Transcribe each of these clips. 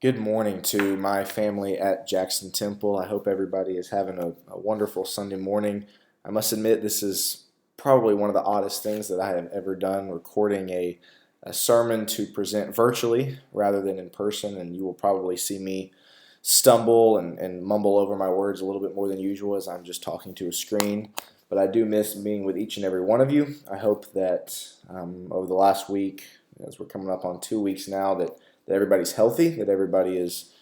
Good morning to my family at Jackson Temple. I hope everybody is having a wonderful Sunday morning. I must admit, this is probably one of the oddest things that I have ever done, recording a sermon to present virtually rather than in person, and you will probably see me stumble and mumble over my words a little bit more than usual as I'm just talking to a screen. But I do miss being with each and every one of you. I hope that over the last week, as we're coming up on 2 weeks now, that everybody's healthy, that everybody is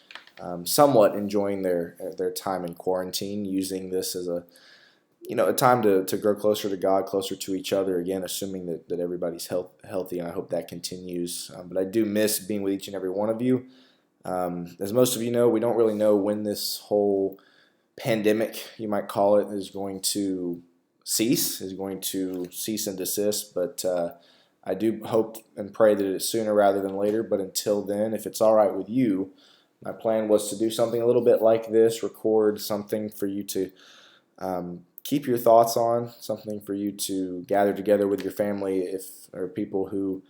somewhat enjoying their time in quarantine, using this as a time to grow closer to God, closer to each other. Again, assuming that everybody's healthy, and I hope that continues. But I do miss being with each and every one of you. As most of you know, we don't really know when this whole pandemic, you might call it, is going to cease and desist. But I do hope and pray that it's sooner rather than later, but until then, if it's all right with you, my plan was to do something a little bit like this, record something for you to keep your thoughts on, something for you to gather together with your family or people who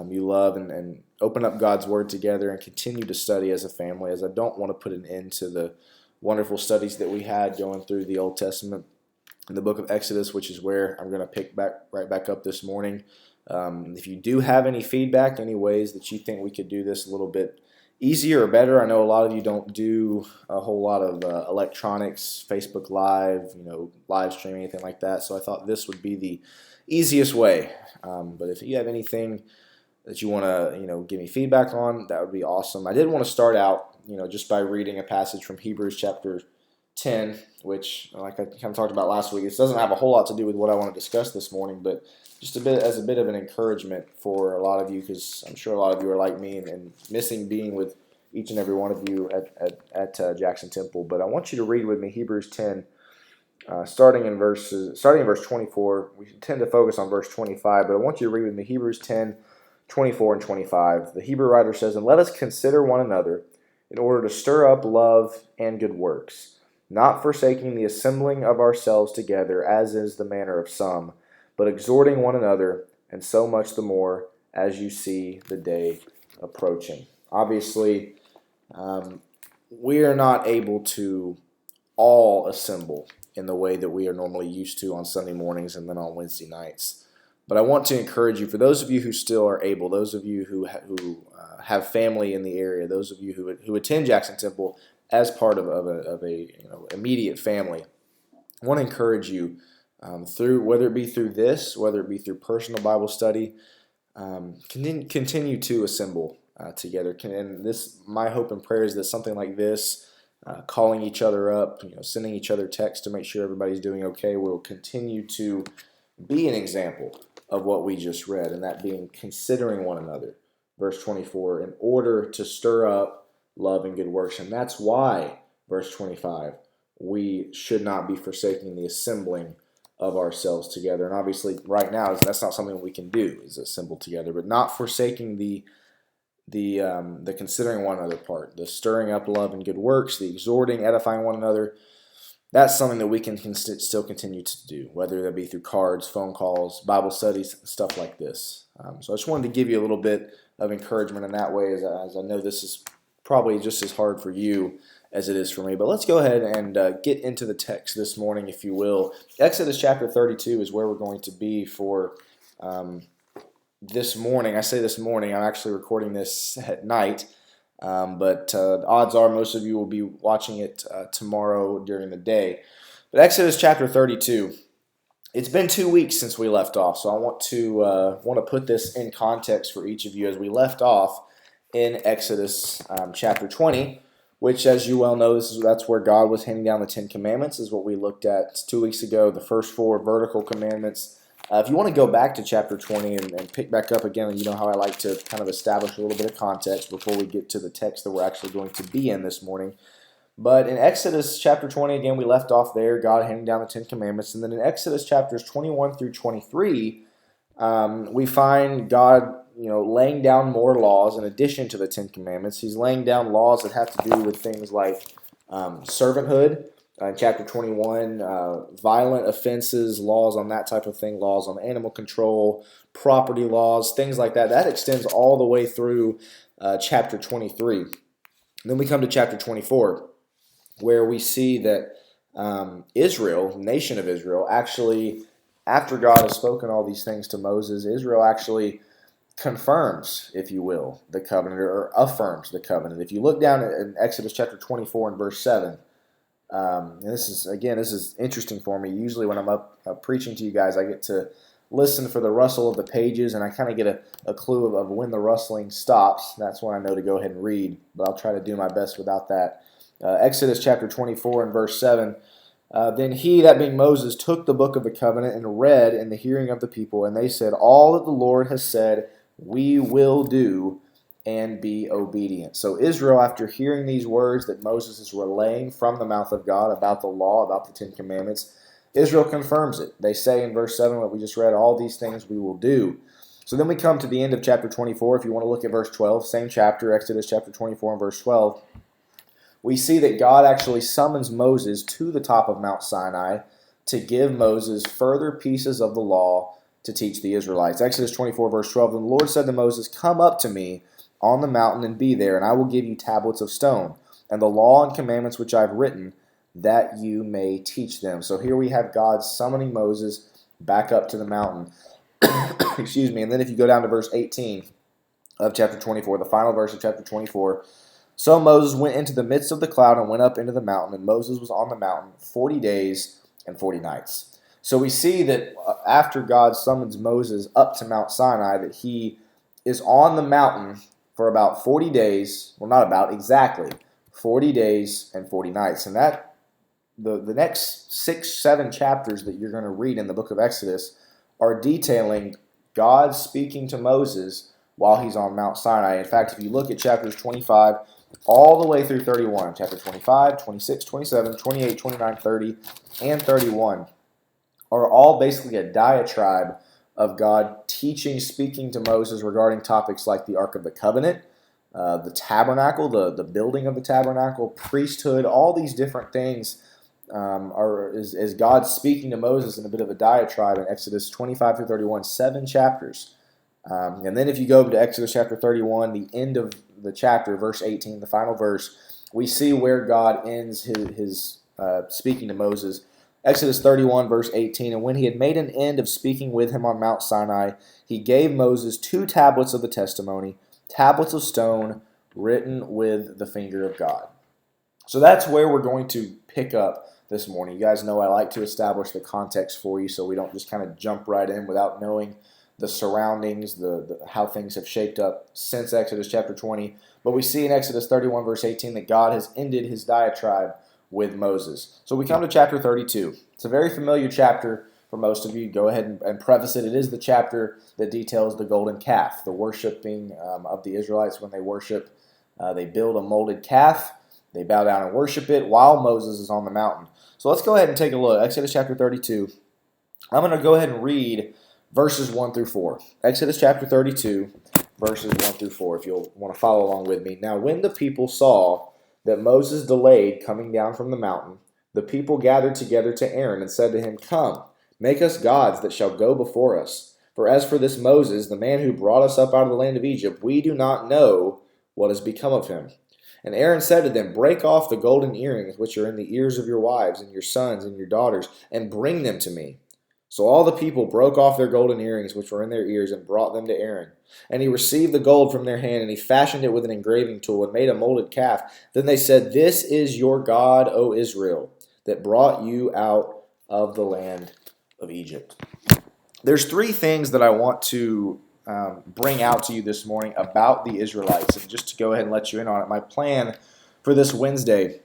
you love, and open up God's Word together and continue to study as a family, as I don't want to put an end to the wonderful studies that we had going through the Old Testament in the book of Exodus, which is where I'm going to pick right back up this morning. If you do have any feedback, any ways that you think we could do this a little bit easier or better, I know a lot of you don't do a whole lot of electronics, Facebook Live, live streaming, anything like that. So I thought this would be the easiest way. But if you have anything that you want to, give me feedback on, that would be awesome. I did want to start out, just by reading a passage from Hebrews chapter 10, which, like I kind of talked about last week, it doesn't have a whole lot to do with what I want to discuss this morning, but just as a bit of an encouragement for a lot of you, because I'm sure a lot of you are like me and missing being with each and every one of you at Jackson Temple. But I want you to read with me Hebrews 10, starting in verse 24. We tend to focus on verse 25, but I want you to read with me Hebrews 10, 24 and 25. The Hebrew writer says, "And let us consider one another in order to stir up love and good works, not forsaking the assembling of ourselves together, as is the manner of some, but exhorting one another, and so much the more as you see the day approaching." Obviously, we are not able to all assemble in the way that we are normally used to on Sunday mornings and then on Wednesday nights. But I want to encourage you, for those of you who still are able, those of you who have family in the area, those of you who attend Jackson Temple as part of a immediate family, I want to encourage you through, whether it be through this, whether it be through personal Bible study, continue to assemble together. And this, my hope and prayer is that something like this, calling each other up, sending each other texts to make sure everybody's doing okay, will continue to be an example of what we just read, and that being considering one another. Verse 24, in order to stir up love and good works. And that's why, verse 25, we should not be forsaking the assembling of ourselves together. And obviously, right now, that's not something we can do, is assemble together, but not forsaking the considering one another part, the stirring up love and good works, the exhorting, edifying one another. That's something that we can still continue to do, whether that be through cards, phone calls, Bible studies, stuff like this. So I just wanted to give you a little bit of encouragement in that way, as I know this is probably just as hard for you as it is for me. But let's go ahead and get into the text this morning, if you will. Exodus chapter 32 is where we're going to be for this morning. I say this morning, I'm actually recording this at night. But odds are most of you will be watching it tomorrow during the day. But Exodus chapter 32, it's been 2 weeks since we left off, so I want to put this in context for each of you as we left off in Exodus chapter 20, which, as you well know, that's where God was handing down the Ten Commandments, is what we looked at 2 weeks ago, the first 4 vertical commandments. If you want to go back to chapter 20 and pick back up again, you know how I like to kind of establish a little bit of context before we get to the text that we're actually going to be in this morning. But in Exodus chapter 20, again, we left off there, God handing down the Ten Commandments. And then in Exodus chapters 21 through 23, we find God, laying down more laws in addition to the Ten Commandments. He's laying down laws that have to do with things like servanthood. In chapter 21, violent offenses, laws on that type of thing, laws on animal control, property laws, things like that. That extends all the way through chapter 23. And then we come to chapter 24, where we see that Israel, nation of Israel, actually, after God has spoken all these things to Moses, Israel actually confirms, if you will, the covenant, or affirms the covenant. If you look down in Exodus chapter 24 and verse 7, and this is interesting for me. Usually when I'm up preaching to you guys, I get to listen for the rustle of the pages, and I kind of get a clue of when the rustling stops. That's when I know to go ahead and read, but I'll try to do my best without that. Exodus chapter 24 and verse 7, then he, that being Moses, took the book of the covenant and read in the hearing of the people, and they said, all that the Lord has said we will do and be obedient. So Israel, after hearing these words that Moses is relaying from the mouth of God about the law, about the Ten Commandments, Israel confirms it. They say in verse 7, what we just read, all these things we will do. So then we come to the end of chapter 24. If you want to look at verse 12, same chapter, Exodus chapter 24 and verse 12, we see that God actually summons Moses to the top of Mount Sinai to give Moses further pieces of the law to teach the Israelites. Exodus 24 verse 12, and the Lord said to Moses, come up to me on the mountain and be there, and I will give you tablets of stone, and the law and commandments which I have written, that you may teach them. So here we have God summoning Moses back up to the mountain. Excuse me. And then if you go down to verse 18 of chapter 24, the final verse of chapter 24, so Moses went into the midst of the cloud and went up into the mountain, and Moses was on the mountain 40 days and 40 nights. So we see that after God summons Moses up to Mount Sinai, that he is on the mountain for about 40 days, well, not about, exactly 40 days and 40 nights. And that the next 6-7 chapters that you're going to read in the book of Exodus are detailing God speaking to Moses while he's on Mount Sinai. In fact, if you look at chapters 25 all the way through 31, chapter 25, 26, 27, 28, 29, 30, and 31 are all basically a diatribe of God teaching, speaking to Moses regarding topics like the Ark of the Covenant, the tabernacle, the building of the tabernacle, priesthood, all these different things is God speaking to Moses in a bit of a diatribe in Exodus 25 through 31, 7 chapters. And then if you go to Exodus chapter 31, the end of the chapter, verse 18, the final verse, we see where God ends his speaking to Moses. Exodus 31, verse 18, and when he had made an end of speaking with him on Mount Sinai, he gave Moses 2 tablets of the testimony, tablets of stone, written with the finger of God. So that's where we're going to pick up this morning. You guys know I like to establish the context for you so we don't just kind of jump right in without knowing the surroundings, how things have shaped up since Exodus chapter 20. But we see in Exodus 31, verse 18, that God has ended his diatribe with Moses. So we come to chapter 32. It's a very familiar chapter for most of you. Go ahead and preface it. It is the chapter that details the golden calf, the worshiping of the Israelites when they worship. They build a molded calf. They bow down and worship it while Moses is on the mountain. So let's go ahead and take a look. Exodus chapter 32. I'm going to go ahead and read verses 1 through 4. Exodus chapter 32, verses 1 through 4, if you'll want to follow along with me. Now, when the people saw that Moses delayed coming down from the mountain, the people gathered together to Aaron and said to him, come, make us gods that shall go before us. For as for this Moses, the man who brought us up out of the land of Egypt, we do not know what has become of him. And Aaron said to them, break off the golden earrings which are in the ears of your wives and your sons and your daughters, and bring them to me. So all the people broke off their golden earrings which were in their ears and brought them to Aaron. And he received the gold from their hand, and he fashioned it with an engraving tool and made a molded calf. Then they said, this is your God, O Israel, that brought you out of the land of Egypt. There's 3 things that I want to bring out to you this morning about the Israelites, and just to go ahead and let you in on it. My plan for this Wednesday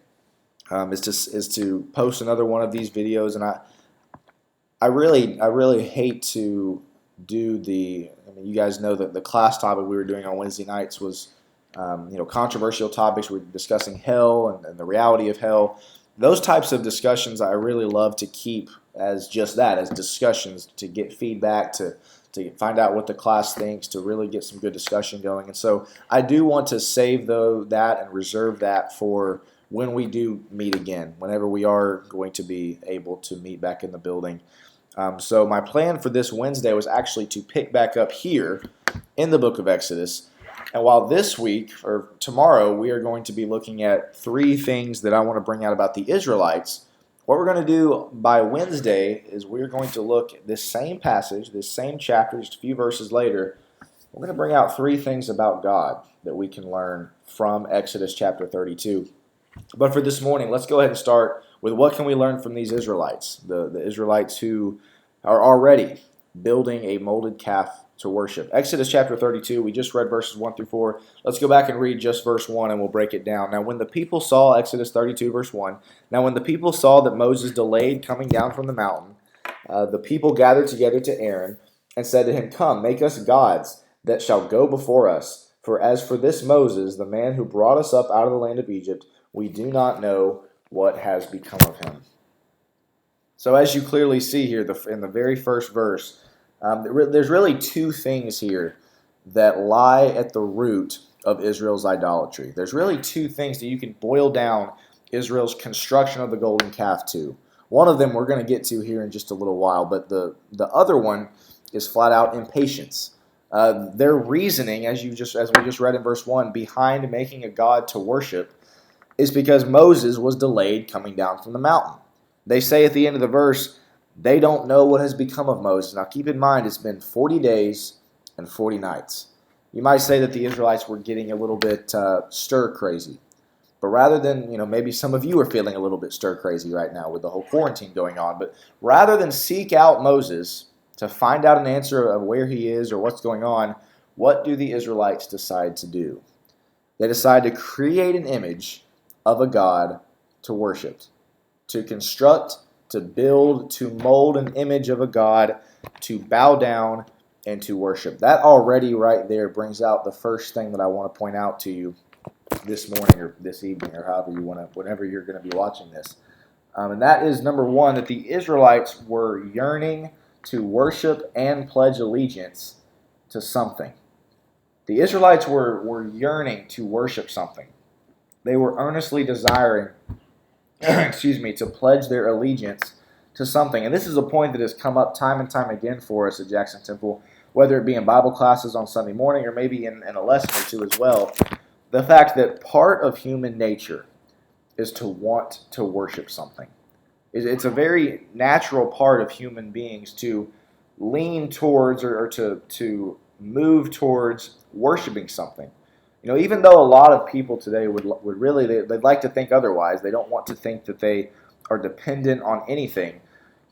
is to post another one of these videos, and I really hate to do you guys know that the class topic we were doing on Wednesday nights was controversial topics. We're discussing hell and the reality of hell. Those types of discussions I really love to keep as just that, as discussions, to get feedback, to find out what the class thinks, to really get some good discussion going. And so I do want to save that and reserve that for when we do meet again, whenever we are going to be able to meet back in the building. So my plan for this Wednesday was actually to pick back up here in the book of Exodus And while this week, or tomorrow, we are going to be looking at three things that I want to bring out about the Israelites, what we're going to do by Wednesday is we're going to look at this same passage, this same chapter, just a few verses later. We're going to bring out three things about God that we can learn from Exodus chapter 32. But for this morning, let's go ahead and start with what can we learn from these Israelites, the Israelites who are already building a molded calf to worship. Exodus chapter 32, we just read verses 1 through 4. Let's go back and read just verse 1 and we'll break it down. Now when the people saw, Exodus 32 verse 1, now when the people saw that Moses delayed coming down from the mountain, the people gathered together to Aaron and said to him, "Come, make us gods that shall go before us. For as for this Moses, the man who brought us up out of the land of Egypt, we do not know what has become of him." So as you clearly see here in the very first verse, there's really two things here that lie at the root of Israel's idolatry. There's really two things that you can boil down Israel's construction of the golden calf to. One of them we're going to get to here in just a little while, but the other one is flat out impatience. Their reasoning, as we just read in verse 1, behind making a god to worship is because Moses was delayed coming down from the mountain. They say at the end of the verse, they don't know what has become of Moses. Now keep in mind, it's been 40 days and 40 nights. You might say that the Israelites were getting a little bit stir crazy. But rather than, maybe some of you are feeling a little bit stir crazy right now with the whole quarantine going on. But rather than seek out Moses to find out an answer of where he is or what's going on, what do the Israelites decide to do? They decide to create an image of a god to worship, to construct, to build, to mold an image of a god, to bow down and to worship. That already right there brings out the first thing that I want to point out to you this morning or this evening or whenever you're going to be watching this. And that is number one, that the Israelites were yearning to worship and pledge allegiance to something. The Israelites were yearning to worship something. They were earnestly desiring to pledge their allegiance to something. And this is a point that has come up time and time again for us at Jackson Temple, whether it be in Bible classes on Sunday morning or maybe in a lesson or two as well. The fact that part of human nature is to want to worship something. It's a very natural part of human beings to lean towards or to move towards worshiping something. Even though a lot of people today would really, they'd like to think otherwise, they don't want to think that they are dependent on anything.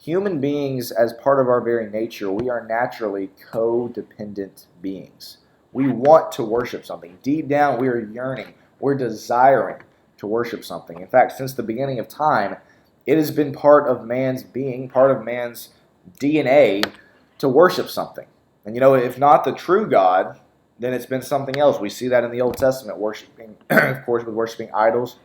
Human beings, as part of our very nature, we are naturally codependent beings. We want to worship something. Deep down, we are yearning, we're desiring to worship something. In fact, since the beginning of time, it has been part of man's being, part of man's DNA to worship something. And if not the true God, then it's been something else. We see that in the Old Testament, worshiping, of course, with worshiping idols,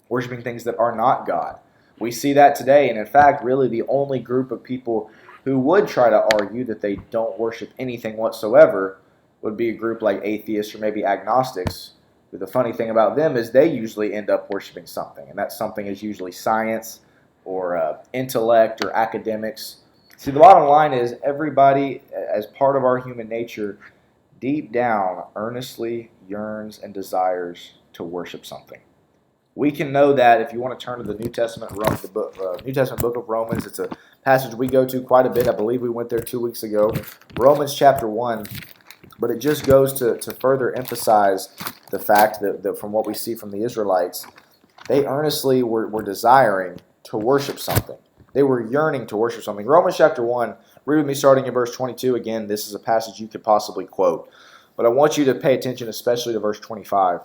worshiping things that are not God. We see that today, and in fact, really the only group of people who would try to argue that they don't worship anything whatsoever would be a group like atheists or maybe agnostics. But the funny thing about them is they usually end up worshiping something, and that something is usually science or intellect or academics. See, the bottom line is everybody, as part of our human nature, deep down, earnestly yearns and desires to worship something. We can know that if you want to turn to the New Testament, New Testament book of Romans. It's a passage we go to quite a bit. I believe we went there 2 weeks ago. Romans chapter 1. But it just goes to further emphasize the fact that from what we see from the Israelites, they earnestly were desiring to worship something. They were yearning to worship something. Romans chapter 1, read with me starting in verse 22. Again, this is a passage you could possibly quote. But I want you to pay attention especially to verse 25.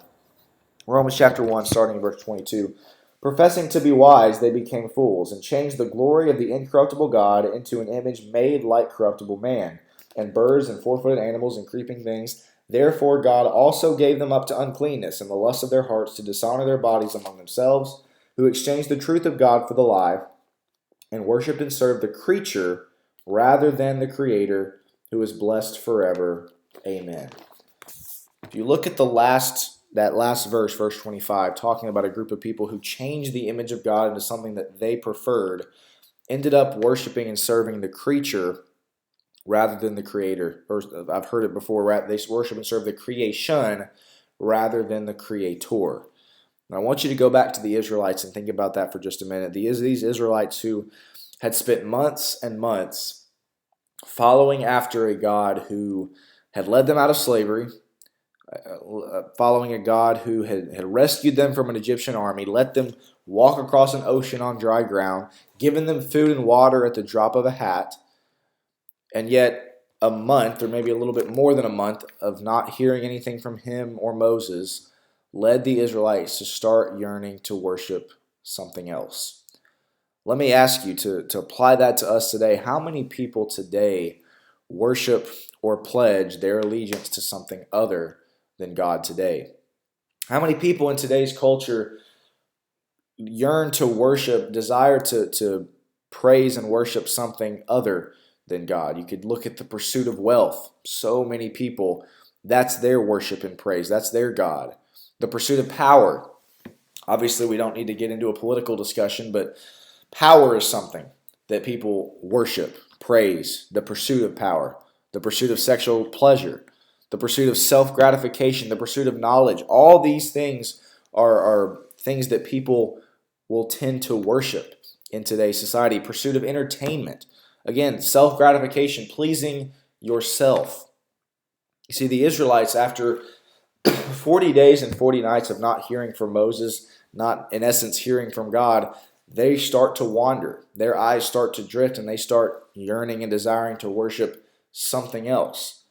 Romans chapter 1, starting in verse 22. Professing to be wise, they became fools, and changed the glory of the incorruptible God into an image made like corruptible man, and birds and four-footed animals and creeping things. Therefore God also gave them up to uncleanness and the lust of their hearts to dishonor their bodies among themselves, who exchanged the truth of God for the lie, and worshipped and served the creature rather than the Creator, who is blessed forever. Amen. If you look at that last verse, verse 25, talking about a group of people who changed the image of God into something that they preferred, ended up worshiping and serving the creature rather than the creator. Or I've heard it before, they worship and serve the creation rather than the creator. And I want you to go back to the Israelites and think about that for just a minute. These Israelites who had spent months and months following after a God who had led them out of slavery, following a God who had rescued them from an Egyptian army, let them walk across an ocean on dry ground, given them food and water at the drop of a hat, and yet a month, or maybe a little bit more than a month, of not hearing anything from him or Moses led the Israelites to start yearning to worship something else. Let me ask you to apply that to us today. How many people today worship or pledge their allegiance to something other than God today? How many people in today's culture yearn to worship, desire to praise and worship something other than God? You could look at the pursuit of wealth. So many people, that's their worship and praise. That's their God. The pursuit of power. Obviously, we don't need to get into a political discussion, but power is something that people worship, praise, the pursuit of power, the pursuit of sexual pleasure, the pursuit of self-gratification, the pursuit of knowledge. All these things are things that people will tend to worship in today's society. Pursuit of entertainment. Again, self-gratification, pleasing yourself. You see, the Israelites, after 40 days and 40 nights of not hearing from Moses, not in essence hearing from God, they start to wander. Their eyes start to drift, and they start yearning and desiring to worship something else.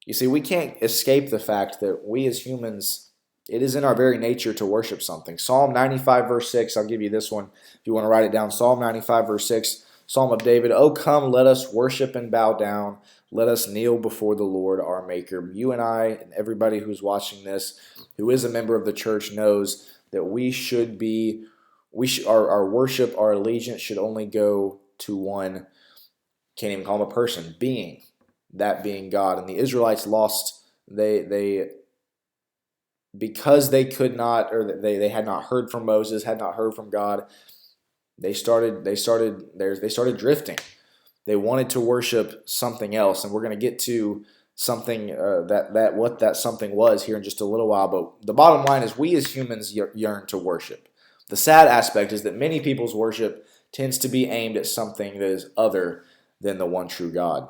You see, we can't escape the fact that we as humans, it is in our very nature to worship something. Psalm 95 verse 6, I'll give you this one if you want to write it down. Psalm 95 verse 6, Psalm of David, "O come, let us worship and bow down. Let us kneel before the Lord our Maker." You and I and everybody who's watching this, who is a member of the church, knows that our worship, our allegiance should only go to one, can't even call him a person, being, that being God. And the Israelites lost, they because they could not, or they had not heard from Moses, had not heard from God, they started drifting. They wanted to worship something else, and we're going to get to something what that something was here in just a little while. But the bottom line is, we as humans yearn to worship. The sad aspect is that many people's worship tends to be aimed at something that is other than the one true God.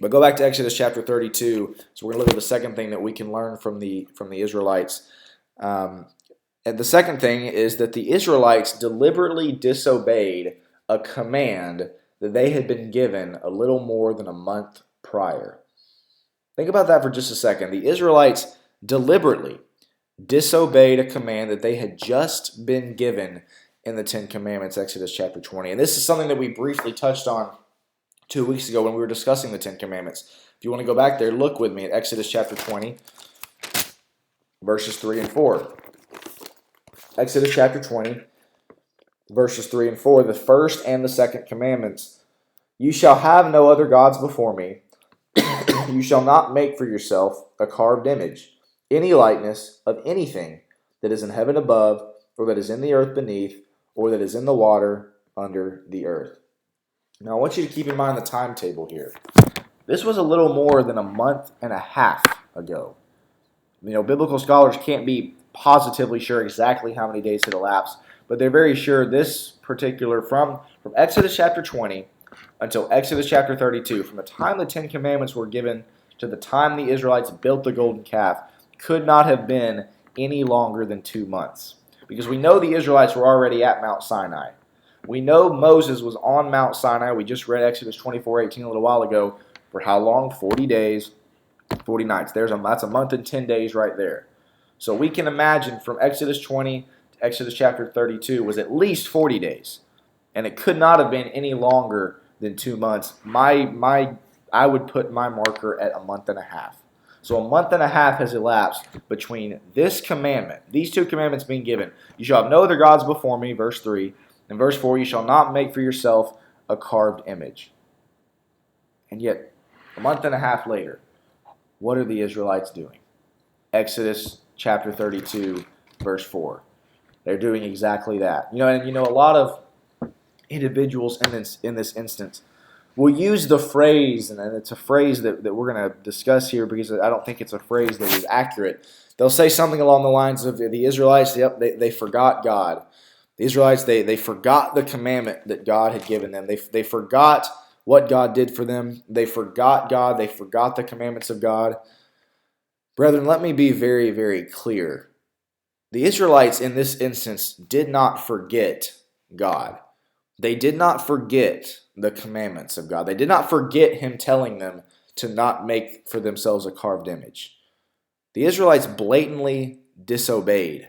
But go back to Exodus chapter 32. So we're going to look at the second thing that we can learn from the Israelites. And the second thing is that the Israelites deliberately disobeyed a command that they had been given a little more than a month prior. Think about that for just a second. The Israelites deliberately disobeyed a command that they had just been given in the Ten Commandments, Exodus chapter 20. And this is something that we briefly touched on 2 weeks ago when we were discussing the Ten Commandments. If you want to go back there, look with me at Exodus chapter 20, verses 3 and 4. Exodus chapter 20, verses 3 and 4, the first and the second commandments. "You shall have no other gods before me. You shall not make for yourself a carved image, any likeness of anything that is in heaven above, or that is in the earth beneath, or that is in the water under the earth." Now I want you to keep in mind the timetable here. This was a little more than a month and a half ago. Biblical scholars can't be positively sure exactly how many days had elapsed, but they're very sure this particular, from Exodus chapter 20 until Exodus chapter 32, from the time the Ten Commandments were given to the time the Israelites built the golden calf, could not have been any longer than 2 months. Because we know the Israelites were already at Mount Sinai. We know Moses was on Mount Sinai. We just read Exodus 24:18 a little while ago. For how long? 40 days, 40 nights. That's a month and 10 days right there. So we can imagine from Exodus 20 to Exodus chapter 32 was at least 40 days. And it could not have been any longer than 2 months. I would put my marker at a month and a half. So a month and a half has elapsed between this commandment, these two commandments being given. You shall have no other gods before me, verse 3. And verse 4, you shall not make for yourself a carved image. And yet, a month and a half later, what are the Israelites doing? Exodus chapter 32, verse 4. They're doing exactly that. A lot of individuals in this instance will use the phrase, and it's a phrase that we're going to discuss here because I don't think it's a phrase that is accurate. They'll say something along the lines of the Israelites, yep, they forgot God. The Israelites, they forgot the commandment that God had given them. They forgot what God did for them. They forgot God. They forgot the commandments of God. Brethren, let me be very, very clear. The Israelites in this instance did not forget God. They did not forget the commandments of God. They did not forget Him telling them to not make for themselves a carved image. The Israelites blatantly disobeyed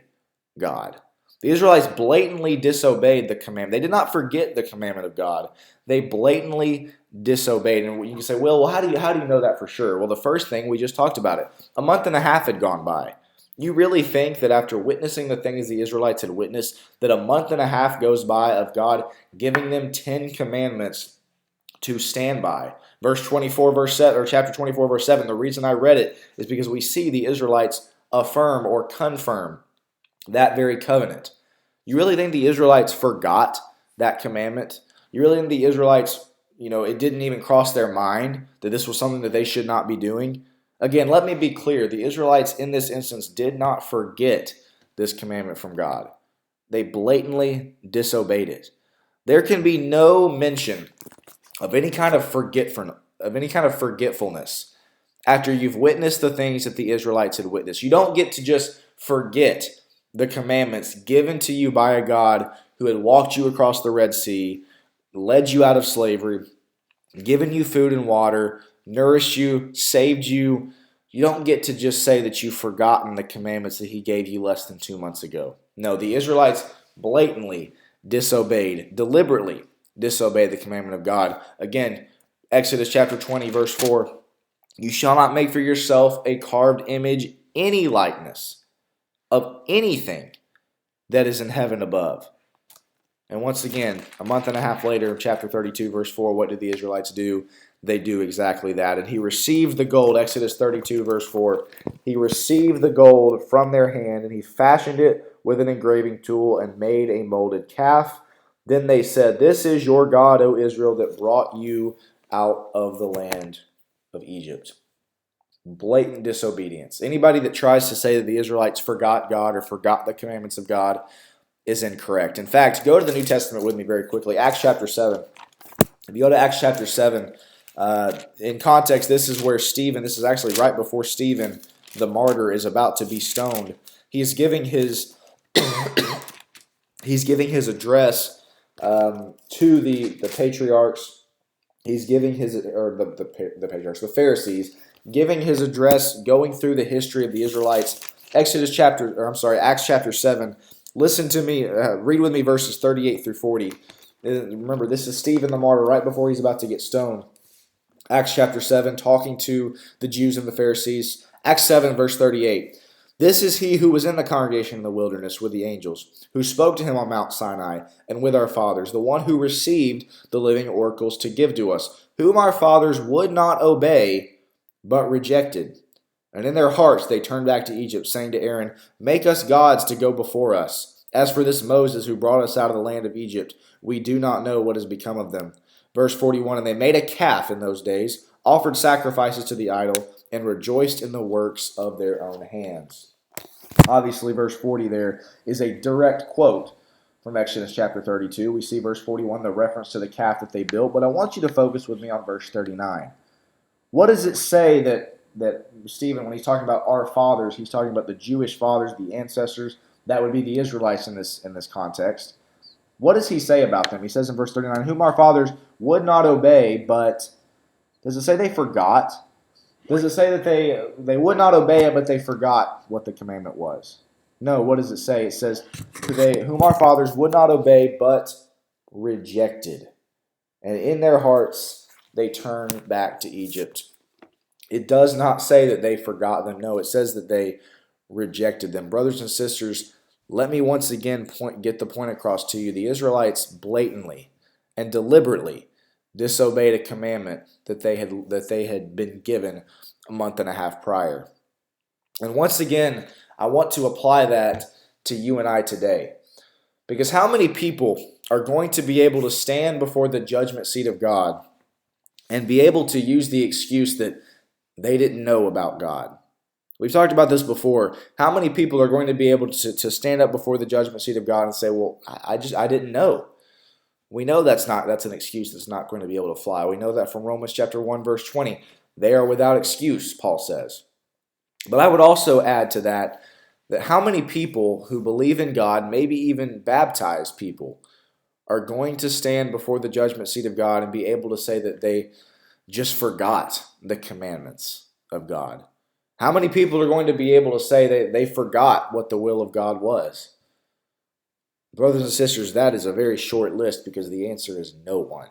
God. The Israelites blatantly disobeyed the commandment. They did not forget the commandment of God. They blatantly disobeyed. And you can say, well, how do you know that for sure? Well, the first thing, we just talked about it. A month and a half had gone by. You really think that after witnessing the things the Israelites had witnessed, that a month and a half goes by of God giving them 10 commandments to stand by? Verse 24, verse 7, or chapter 24, verse 7, the reason I read it is because we see the Israelites affirm or confirm that very covenant. You really think the Israelites forgot that commandment? You really think the Israelites, it didn't even cross their mind that this was something that they should not be doing? Again, let me be clear. The Israelites in this instance did not forget this commandment from God. They blatantly disobeyed it. There can be no mention of any kind of forgetfulness after you've witnessed the things that the Israelites had witnessed. You don't get to just forget the commandments given to you by a God who had walked you across the Red Sea, led you out of slavery, given you food and water, nourished you, saved you. You don't get to just say that you've forgotten the commandments that He gave you less than 2 months ago. No, the Israelites blatantly disobeyed, deliberately disobeyed the commandment of God. Again, Exodus chapter 20, verse 4, you shall not make for yourself a carved image, any likeness of anything that is in heaven above. And once again, a month and a half later, chapter 32, verse 4, what did the Israelites do? They do exactly that. And he received the gold, Exodus 32, verse 4. He received the gold from their hand, and he fashioned it with an engraving tool and made a molded calf. Then they said, this is your God, O Israel, that brought you out of the land of Egypt. Blatant disobedience. Anybody that tries to say that the Israelites forgot God or forgot the commandments of God is incorrect. In fact, go to the New Testament with me very quickly. Acts chapter 7. If you go to Acts chapter 7, in context, this is where Stephen, this is actually right before Stephen, the martyr, is about to be stoned. He's giving his address to the patriarchs. He's giving the patriarchs, the Pharisees, giving his address, going through the history of the Israelites. Acts chapter 7. Listen to me, read with me verses 38 through 40. Remember, this is Stephen the martyr right before he's about to get stoned. Acts chapter 7, talking to the Jews and the Pharisees. Acts 7, verse 38. This is he who was in the congregation in the wilderness with the angels, who spoke to him on Mount Sinai, and with our fathers, the one who received the living oracles to give to us, whom our fathers would not obey, but rejected. And in their hearts they turned back to Egypt, saying to Aaron, make us gods to go before us. As for this Moses who brought us out of the land of Egypt, we do not know what has become of them. Verse 41, and they made a calf in those days, offered sacrifices to the idol, and rejoiced in the works of their own hands. Obviously, verse 40 there is a direct quote from Exodus chapter 32. We see verse 41, the reference to the calf that they built, but I want you to focus with me on verse 39. What does it say that Stephen, when he's talking about our fathers, he's talking about the Jewish fathers, the ancestors, that would be the Israelites in this context. What does he say about them? He says in verse 39, whom our fathers would not obey, but does it say they forgot? Does it say that they would not obey it, but they forgot what the commandment was? No, what does it say? It says, whom our fathers would not obey, but rejected. And in their hearts, they turned back to Egypt. It does not say that they forgot them. No, it says that they rejected them. Brothers and sisters, let me once again get the point across to you. The Israelites blatantly and deliberately disobeyed a commandment that they had been given a month and a half prior. And once again, I want to apply that to you and I today. Because how many people are going to be able to stand before the judgment seat of God and be able to use the excuse that they didn't know about God. We've talked about this before. How many people are going to be able to stand up before the judgment seat of God and say, well, I didn't know. We know that's an excuse that's not going to be able to fly. We know that from Romans chapter 1, verse 20. They are without excuse, Paul says. But I would also add to that how many people who believe in God, maybe even baptized people, are going to stand before the judgment seat of God and be able to say that they just forgot the commandments of God? How many people are going to be able to say that they forgot what the will of God was? Brothers and sisters, that is a very short list because the answer is no one.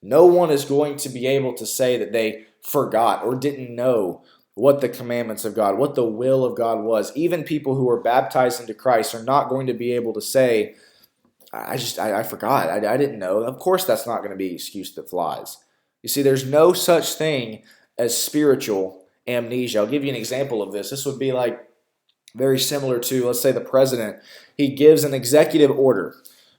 No one is going to be able to say that they forgot or didn't know what the commandments of God, what the will of God was. Even people who are baptized into Christ are not going to be able to say, I forgot, I didn't know. Of course, that's not going to be an excuse that flies. You see, there's no such thing as spiritual amnesia. I'll give you an example of this. This would be like very similar to, let's say, the president. He gives an executive order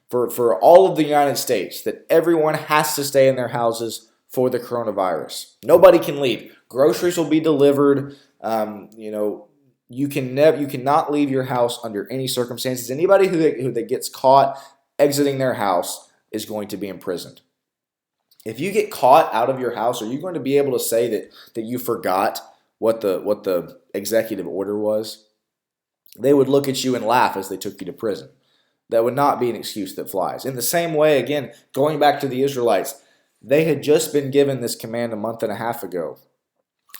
for all of the United States that everyone has to stay in their houses for the coronavirus. Nobody can leave. Groceries will be delivered. You cannot leave your house under any circumstances. Anybody who that gets caught exiting their house is going to be imprisoned. If you get caught out of your house, are you going to be able to say that you forgot what the executive order was? They would look at you and laugh as they took you to prison. That would not be an excuse that flies. In the same way, again, going back to the Israelites, they had just been given this command a month and a half ago.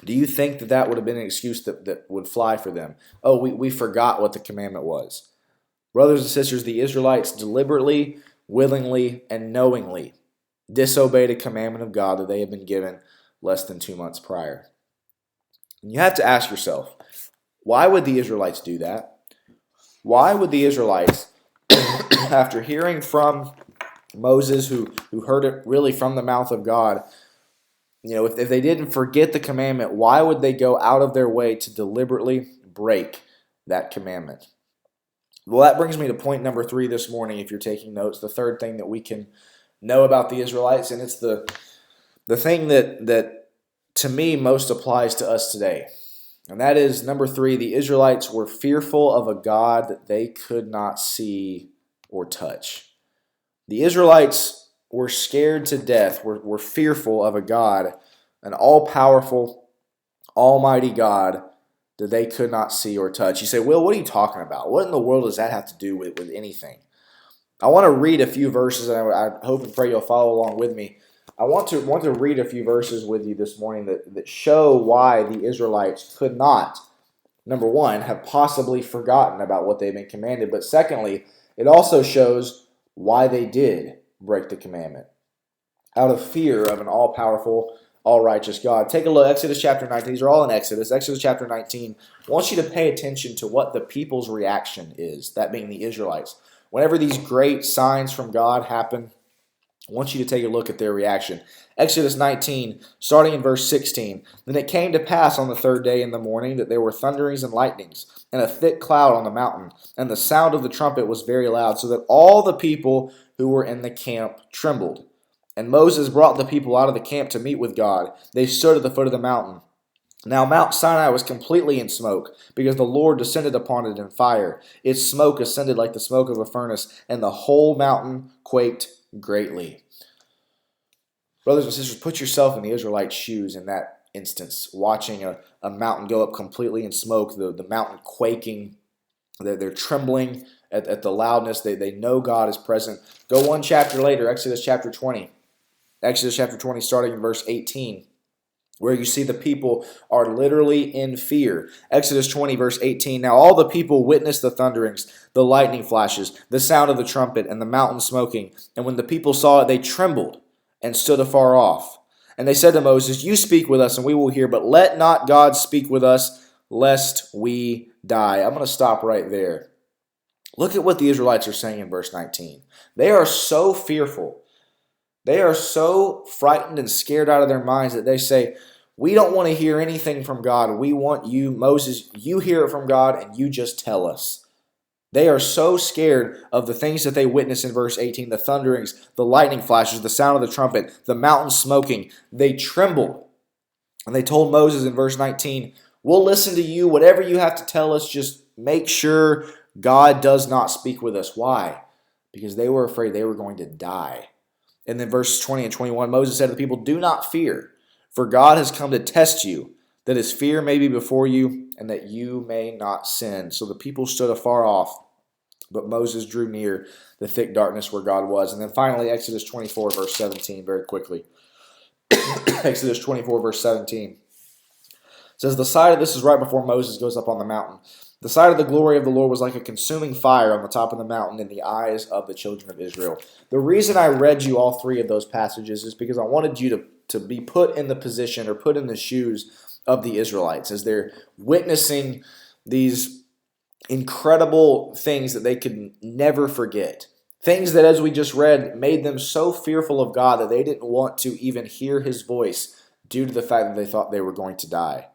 Do you think that would have been an excuse that would fly for them? Oh, we forgot what the commandment was. Brothers and sisters, the Israelites deliberately, willingly, and knowingly disobeyed a commandment of God that they had been given less than 2 months prior. And you have to ask yourself, why would the Israelites do that? Why would the Israelites, after hearing from Moses, who heard it really from the mouth of God, if they didn't forget the commandment, why would they go out of their way to deliberately break that commandment? Well, that brings me to point number 3 this morning, if you're taking notes, the third thing that we can know about the Israelites, and it's the thing that to me most applies to us today. And that is, number 3, the Israelites were fearful of a God that they could not see or touch. The Israelites were scared to death, were fearful of a God, an all-powerful, almighty God that they could not see or touch. You say, Will, what are you talking about? What in the world does that have to do with anything? I want to read a few verses, and I hope and pray you'll follow along with me. I want to read a few verses with you this morning that show why the Israelites could not, number 1, have possibly forgotten about what they've been commanded, but secondly, it also shows why they did break the commandment out of fear of an all-powerful, all-righteous God. Take a look, Exodus chapter 19. These are all in Exodus. Exodus chapter 19. I want you to pay attention to what the people's reaction is, that being the Israelites. Whenever these great signs from God happen, I want you to take a look at their reaction. Exodus 19, starting in verse 16. Then it came to pass on the 3rd day in the morning that there were thunderings and lightnings, and a thick cloud on the mountain, and the sound of the trumpet was very loud, so that all the people who were in the camp trembled. And Moses brought the people out of the camp to meet with God. They stood at the foot of the mountain. Now Mount Sinai was completely in smoke, because the Lord descended upon it in fire. Its smoke ascended like the smoke of a furnace, and the whole mountain quaked greatly. Brothers and sisters, put yourself in the Israelite shoes in that instance, watching a mountain go up completely in smoke, the mountain quaking. They're trembling at the loudness. They know God is present. Go one chapter later, Exodus chapter 20. Exodus chapter 20, starting in verse 18, where you see the people are literally in fear. Exodus 20, verse 18, Now all the people witnessed the thunderings, the lightning flashes, the sound of the trumpet, and the mountain smoking. And when the people saw it, they trembled and stood afar off. And they said to Moses, You speak with us, and we will hear, but let not God speak with us, lest we die. I'm going to stop right there. Look at what the Israelites are saying in verse 19. They are so fearful. They are so frightened and scared out of their minds that they say, we don't want to hear anything from God. We want you, Moses, you hear it from God and you just tell us. They are so scared of the things that they witness in verse 18, the thunderings, the lightning flashes, the sound of the trumpet, the mountain smoking. They trembled. And they told Moses in verse 19, we'll listen to you. Whatever you have to tell us, just make sure God does not speak with us. Why? Because they were afraid they were going to die. And then verse 20 and 21, Moses said to the people, do not fear, for God has come to test you, that his fear may be before you, and that you may not sin. So the people stood afar off, but Moses drew near the thick darkness where God was. And then finally, Exodus 24, verse 17, very quickly. Exodus 24, verse 17 says, this is right before Moses goes up on the mountain. The sight of the glory of the Lord was like a consuming fire on the top of the mountain in the eyes of the children of Israel. The reason I read you all three of those passages is because I wanted you to be put in the position or put in the shoes of the Israelites as they're witnessing these incredible things that they could never forget. Things that, as we just read, made them so fearful of God that they didn't want to even hear his voice due to the fact that they thought they were going to die.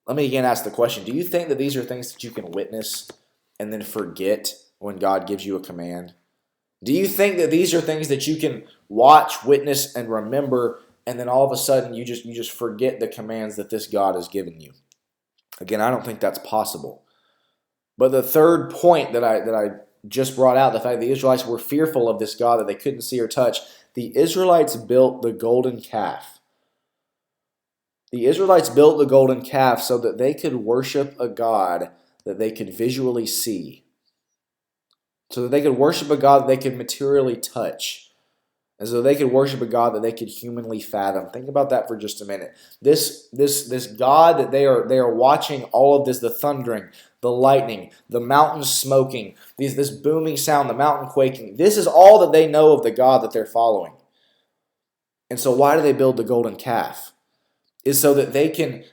Let me again ask the question, do you think that these are things that you can witness and then forget when God gives you a command? Do you think that these are things that you can watch, witness, and remember, and then all of a sudden you just forget the commands that this God has given you? Again, I don't think that's possible. But the third point that I just brought out, the fact that the Israelites were fearful of this God that they couldn't see or touch, the Israelites built the golden calf. The Israelites built the golden calf so that they could worship a God that they could visually see, so that they could worship a God that they could materially touch, and so they could worship a God that they could humanly fathom. Think about that for just a minute. This God that they are watching all of this, the thundering, the lightning, the mountains smoking, this booming sound, the mountain quaking. This is all that they know of the God that they're following. And so why do they build the golden calf? Is so that they can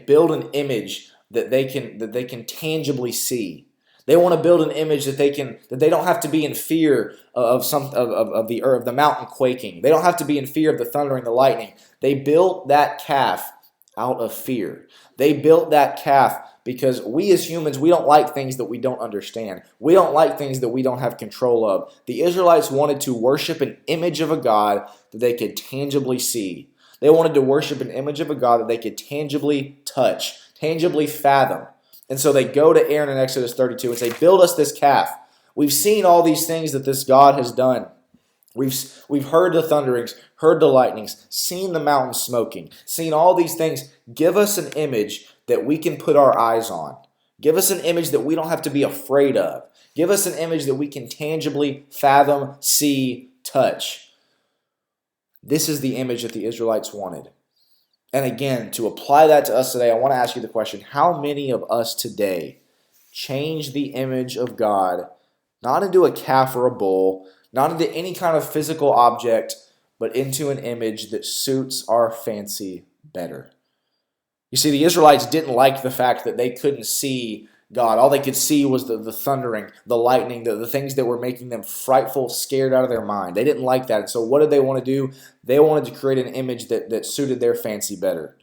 build an image that they can tangibly see. They want to build an image that they don't have to be in fear of the mountain quaking. They don't have to be in fear of the thundering, the lightning. They built that calf out of fear. They built that calf because we as humans, we don't like things that we don't understand. We don't like things that we don't have control of. The Israelites wanted to worship an image of a God that they could tangibly see. They wanted to worship an image of a God that they could tangibly touch, tangibly fathom. And so they go to Aaron in Exodus 32 and say, build us this calf. We've seen all these things that this God has done. We've heard the thunderings, heard the lightnings, seen the mountains smoking, seen all these things. Give us an image that we can put our eyes on. Give us an image that we don't have to be afraid of. Give us an image that we can tangibly fathom, see, touch. This is the image that the Israelites wanted. And again, to apply that to us today, I want to ask you the question, how many of us today change the image of God, not into a calf or a bull, not into any kind of physical object, but into an image that suits our fancy better? You see, the Israelites didn't like the fact that they couldn't see God. All they could see was the thundering, the lightning, the things that were making them frightful, scared out of their mind. They didn't like that. And so what did they want to do? They wanted to create an image that suited their fancy better.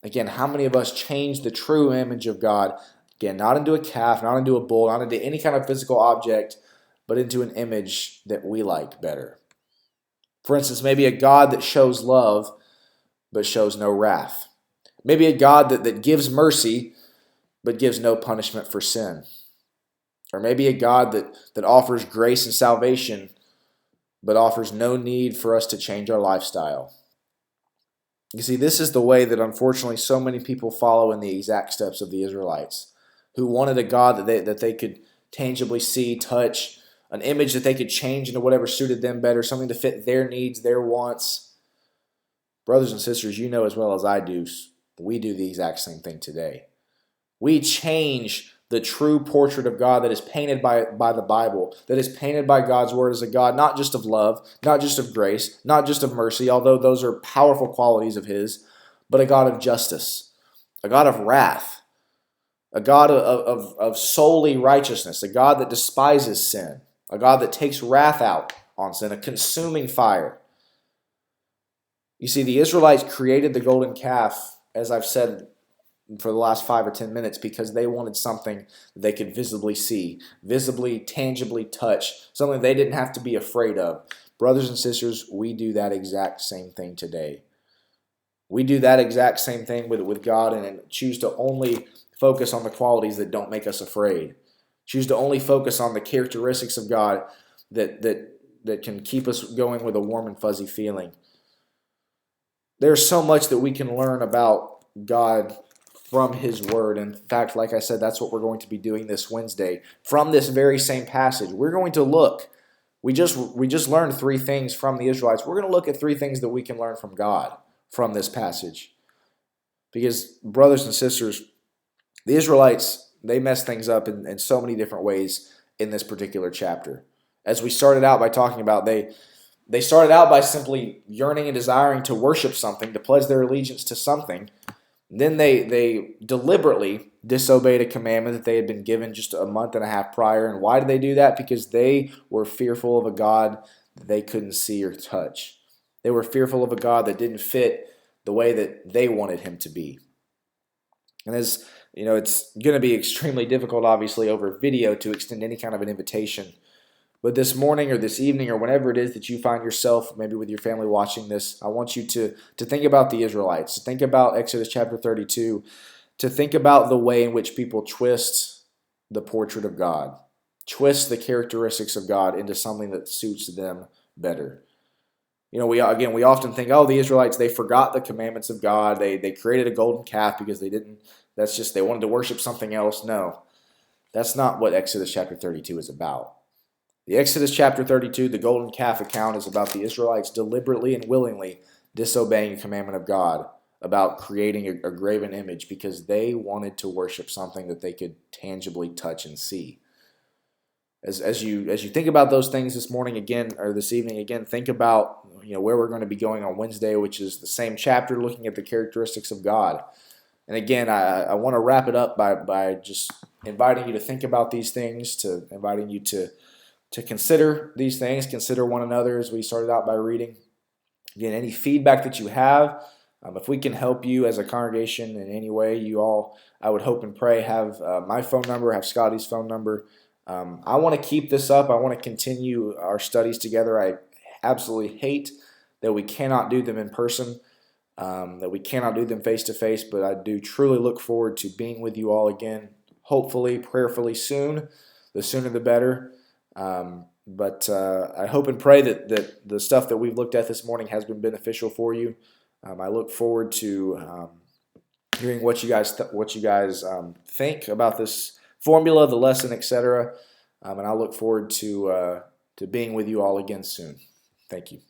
Again, how many of us change the true image of God? Again, not into a calf, not into a bull, not into any kind of physical object, but into an image that we like better. For instance, maybe a God that shows love, but shows no wrath. Maybe a God that gives mercy, but gives no punishment for sin. Or maybe a God that offers grace and salvation, but offers no need for us to change our lifestyle. You see, this is the way that unfortunately so many people follow in the exact steps of the Israelites, who wanted a God that they could tangibly see, touch, an image that they could change into whatever suited them better, something to fit their needs, their wants. Brothers and sisters, you know as well as I do, we do the exact same thing today. We change the true portrait of God that is painted by the Bible, that is painted by God's Word as a God not just of love, not just of grace, not just of mercy, although those are powerful qualities of His, but a God of justice, a God of wrath, a God of solely righteousness, a God that despises sin, a God that takes wrath out on sin, a consuming fire. You see, the Israelites created the golden calf, as I've said for the last 5 or 10 minutes because they wanted something they could visibly see, visibly, tangibly touch, something they didn't have to be afraid of. Brothers and sisters, we do that exact same thing today. We do that exact same thing with God and choose to only focus on the qualities that don't make us afraid. Choose to only focus on the characteristics of God that can keep us going with a warm and fuzzy feeling. There's so much that we can learn about God from His Word. In fact, like I said, that's what we're going to be doing this Wednesday. From this very same passage, we're going to look. We just learned 3 things from the Israelites. We're going to look at 3 things that we can learn from God from this passage. Because, brothers and sisters, the Israelites, they messed things up in so many different ways in this particular chapter. As we started out by talking about, they started out by simply yearning and desiring to worship something, to pledge their allegiance to something. Then they deliberately disobeyed a commandment that they had been given just a month and a half prior. And why did they do that? Because they were fearful of a God that they couldn't see or touch. They were fearful of a God that didn't fit the way that they wanted Him to be. And as you know, it's going to be extremely difficult, obviously, over video to extend any kind of an invitation. But this morning or this evening or whenever it is that you find yourself, maybe with your family watching this, I want you to think about the Israelites, to think about Exodus chapter 32, to think about the way in which people twist the portrait of God, twist the characteristics of God into something that suits them better. You know, we often think, oh, the Israelites, they forgot the commandments of God. They created a golden calf because they wanted to worship something else. No, that's not what Exodus chapter 32 is about. The Exodus chapter 32, the golden calf account, is about the Israelites deliberately and willingly disobeying a commandment of God, about creating a graven image because they wanted to worship something that they could tangibly touch and see. As you think about those things this morning again, or this evening again, think about where we're going to be going on Wednesday, which is the same chapter, looking at the characteristics of God. And again, I want to wrap it up by just inviting you to think about these things, to inviting you to consider these things, consider one another as we started out by reading. Again, any feedback that you have, if we can help you as a congregation in any way, you all, I would hope and pray, have my phone number, have Scotty's phone number. I want to keep this up. I want to continue our studies together. I absolutely hate that we cannot do them in person, that we cannot do them face-to-face, but I do truly look forward to being with you all again, hopefully, prayerfully soon. The sooner the better. But I hope and pray that the stuff that we've looked at this morning has been beneficial for you. I look forward to hearing what you guys think about this formula, the lesson, etc. And I look forward to being with you all again soon. Thank you.